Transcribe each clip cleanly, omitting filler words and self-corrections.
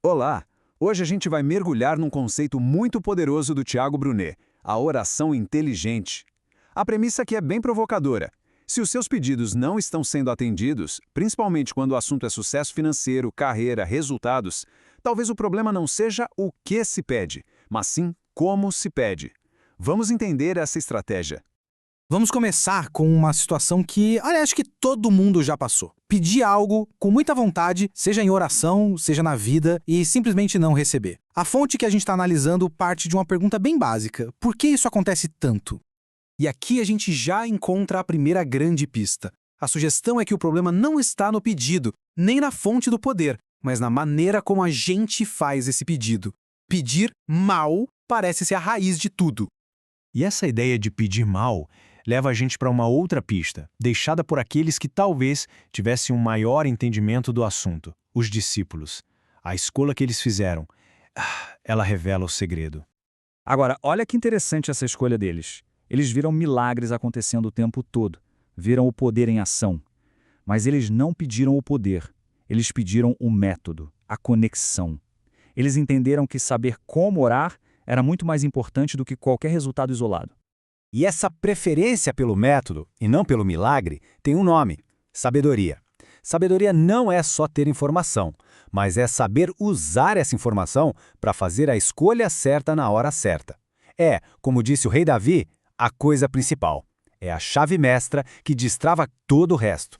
Olá! Hoje a gente vai mergulhar num conceito muito poderoso do Tiago Brunet, a oração inteligente. A premissa aqui é bem provocadora. Se os seus pedidos não estão sendo atendidos, principalmente quando o assunto é sucesso financeiro, carreira, resultados, talvez o problema não seja o que se pede, mas sim como se pede. Vamos entender essa estratégia. Vamos começar com uma situação que, acho que todo mundo já passou. Pedir algo com muita vontade, seja em oração, seja na vida, e simplesmente não receber. A fonte que a gente está analisando parte de uma pergunta bem básica. Por que isso acontece tanto? E aqui a gente já encontra a primeira grande pista. A sugestão é que o problema não está no pedido, nem na fonte do poder, mas na maneira como a gente faz esse pedido. Pedir mal parece ser a raiz de tudo. E essa ideia de pedir mal leva a gente para uma outra pista, deixada por aqueles que talvez tivessem um maior entendimento do assunto, os discípulos. A escolha que eles fizeram, ela revela o segredo. Agora, olha que interessante essa escolha deles. Eles viram milagres acontecendo o tempo todo, viram o poder em ação. Mas eles não pediram o poder, eles pediram o método, a conexão. Eles entenderam que saber como orar era muito mais importante do que qualquer resultado isolado. E essa preferência pelo método, e não pelo milagre, tem um nome: sabedoria. Sabedoria não é só ter informação, mas é saber usar essa informação para fazer a escolha certa na hora certa. É, como disse o rei Davi, a coisa principal. É a chave mestra que destrava todo o resto.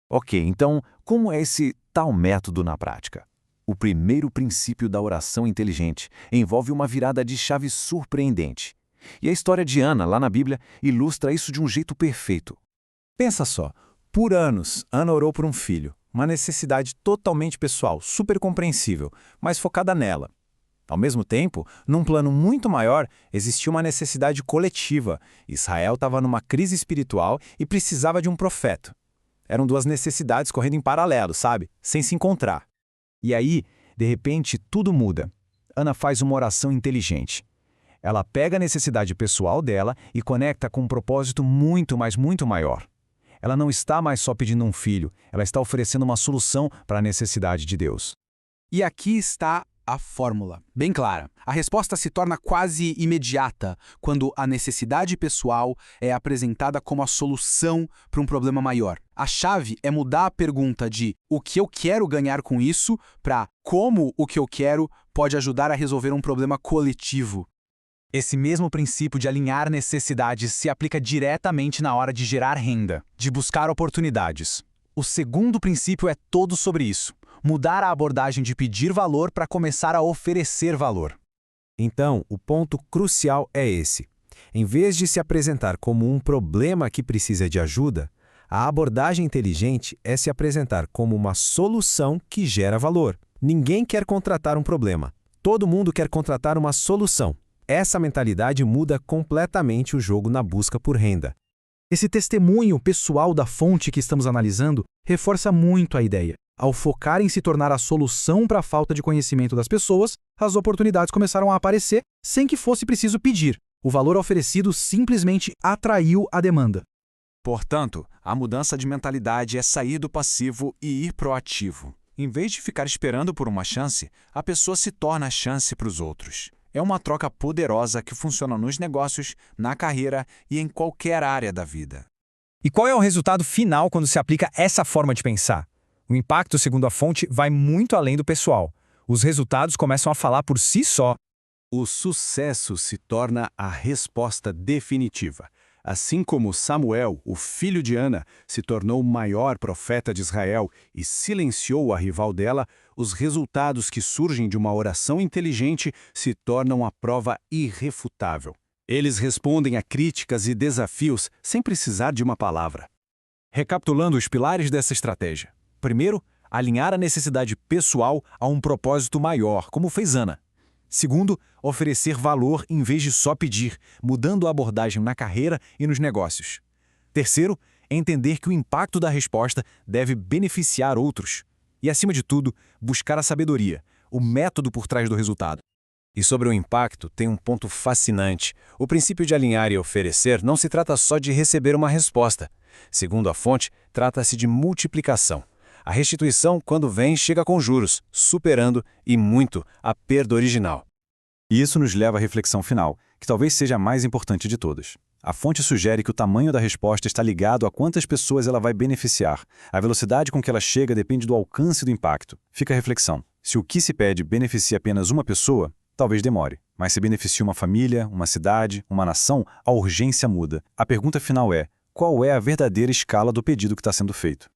Ok, então, como é esse tal método na prática? O primeiro princípio da oração inteligente envolve uma virada de chave surpreendente. E a história de Ana, lá na Bíblia, ilustra isso de um jeito perfeito. Pensa só, por anos, Ana orou por um filho, uma necessidade totalmente pessoal, super compreensível, mas focada nela. Ao mesmo tempo, num plano muito maior, existia uma necessidade coletiva. Israel estava numa crise espiritual e precisava de um profeta. Eram duas necessidades correndo em paralelo, sabe? Sem se encontrar. E aí, de repente, tudo muda. Ana faz uma oração inteligente. Ela pega a necessidade pessoal dela e conecta com um propósito muito maior. Ela não está mais só pedindo um filho, ela está oferecendo uma solução para a necessidade de Deus. E aqui está a fórmula, bem clara. A resposta se torna quase imediata quando a necessidade pessoal é apresentada como a solução para um problema maior. A chave é mudar a pergunta de o que eu quero ganhar com isso para como o que eu quero pode ajudar a resolver um problema coletivo. Esse mesmo princípio de alinhar necessidades se aplica diretamente na hora de gerar renda, de buscar oportunidades. O segundo princípio é todo sobre isso. Mudar a abordagem de pedir valor para começar a oferecer valor. Então, o ponto crucial é esse. Em vez de se apresentar como um problema que precisa de ajuda, a abordagem inteligente é se apresentar como uma solução que gera valor. Ninguém quer contratar um problema. Todo mundo quer contratar uma solução. Essa mentalidade muda completamente o jogo na busca por renda. Esse testemunho pessoal da fonte que estamos analisando reforça muito a ideia. Ao focar em se tornar a solução para a falta de conhecimento das pessoas, as oportunidades começaram a aparecer sem que fosse preciso pedir. O valor oferecido simplesmente atraiu a demanda. Portanto, a mudança de mentalidade é sair do passivo e ir proativo. Em vez de ficar esperando por uma chance, a pessoa se torna a chance para os outros. É uma troca poderosa que funciona nos negócios, na carreira e em qualquer área da vida. E qual é o resultado final quando se aplica essa forma de pensar? O impacto, segundo a fonte, vai muito além do pessoal. Os resultados começam a falar por si só. O sucesso se torna a resposta definitiva. Assim como Samuel, o filho de Ana, se tornou o maior profeta de Israel e silenciou a rival dela, os resultados que surgem de uma oração inteligente se tornam a prova irrefutável. Eles respondem a críticas e desafios sem precisar de uma palavra. Recapitulando os pilares dessa estratégia. Primeiro, alinhar a necessidade pessoal a um propósito maior, como fez Ana. Segundo, oferecer valor em vez de só pedir, mudando a abordagem na carreira e nos negócios. Terceiro, entender que o impacto da resposta deve beneficiar outros. E, acima de tudo, buscar a sabedoria, o método por trás do resultado. E sobre o impacto, tem um ponto fascinante. O princípio de alinhar e oferecer não se trata só de receber uma resposta. Segundo a fonte, trata-se de multiplicação. A restituição, quando vem, chega com juros, superando, e muito, a perda original. E isso nos leva à reflexão final, que talvez seja a mais importante de todas. A fonte sugere que o tamanho da resposta está ligado a quantas pessoas ela vai beneficiar. A velocidade com que ela chega depende do alcance do impacto. Fica a reflexão. Se o que se pede beneficia apenas uma pessoa, talvez demore. Mas se beneficia uma família, uma cidade, uma nação, a urgência muda. A pergunta final é: qual é a verdadeira escala do pedido que está sendo feito?